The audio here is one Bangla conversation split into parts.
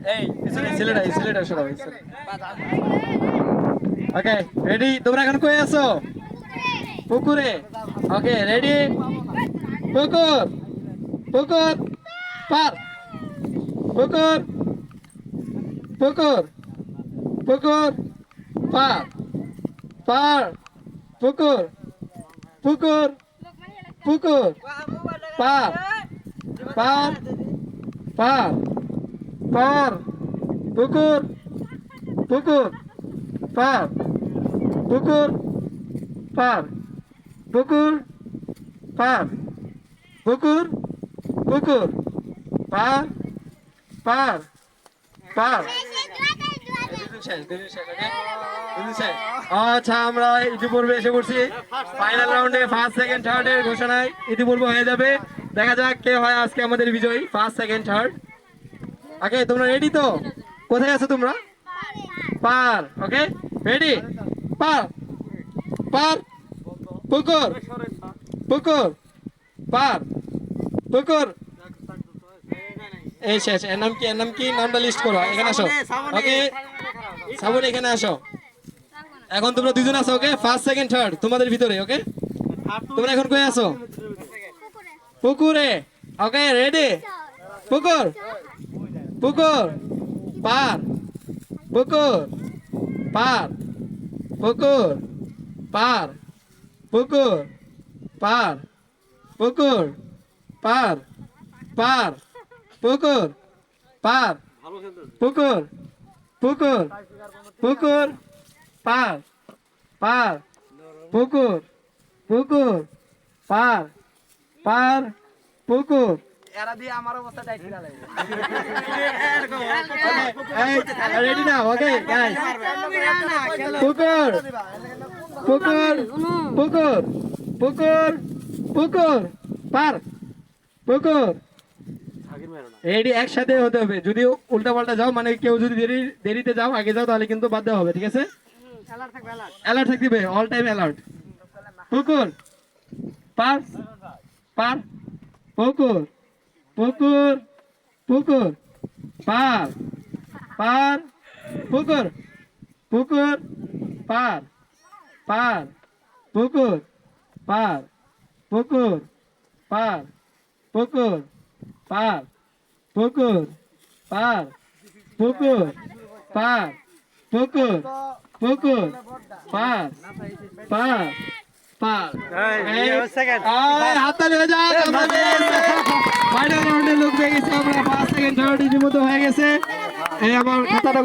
সিলেট সরাও ওকে রেডি তোমরা এখন কই আছো পুকুরে ওকে রেডি পুকুর পুকুর পার পুকুর পুকুর পুকুর পার পার পুকুর পুকুর পুকুর পার পার পার পার পুকুর পুকুর পার পুকুর পার পুকুর পার পুকুর পুকুর পার পার পার আচ্ছা আমরা ইতিপূর্বে এসে পড়ছি ফাইনাল রাউন্ডে ফার্স্ট সেকেন্ড থার্ড এর ঘোষণায় ইতিপূর্বে হয়ে যাবে দেখা যাক কে হয় আজকে আমাদের বিজয়ী ফার্স্ট সেকেন্ড থার্ড ওকে তোমরা রেডি তো কোথায় আছো তোমরা পার ওকে রেডি পার পার পুকুর পুকুর পার পুকুর এই শেষ এর নাম কি নামটা লিস্ট করো এখানে আসো ওকে সাবুন এখানে আসো এখন তোমরা দুজন আছো ওকে ফার্স্ট সেকেন্ড থার্ড তোমাদের ভিতরে ওকে তোমরা এখন কই আছো পুকুরে ওকে রেডি পুকুর পুকুর পার পুকুর পার পুকুর পার পুকুর পার পুকুর পার পার পুকুর পার পুকুর পুকুর পুকুর পার পার পুকুর পুকুর পার পার পুকুর এরা দিয়ে আমার অবস্থা টাইট করে লাগে রেডি নাও ওকে গাইস পুকুর পুকুর পুকুর পুকুর পুকুর পার পুকুর রেডি একসাথে হতে হবে যদি উল্টা পাল্টা যাও মানে কেউ যদি দেরিতে যাও আগে যাও তাহলে কিন্তু বাদ দেওয়া হবে ঠিক আছে অ্যালার্ট থাকবে অল টাইম অ্যালার্ট পুকুর পার পার পুকুর পুকুর পুকুর পার পার পুকুর পুকুর পার পার পুকুর পার পুকুর পার পুকুর পার পুকুর পার পুকুর পার পুকুর পুকুর পার পার পার হাততালি হয়ে যাক ফাইনাল রাউন্ডে লোক পেয়ে গেছে আমরা ফার্স্ট সেকেন্ড থার্ড ইতিমধ্যে হয়ে গেছে এই আমার খাতাটা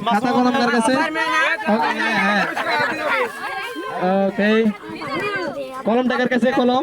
খাতা কলম কার কাছে ওকে কলম টাকার কাছে কলম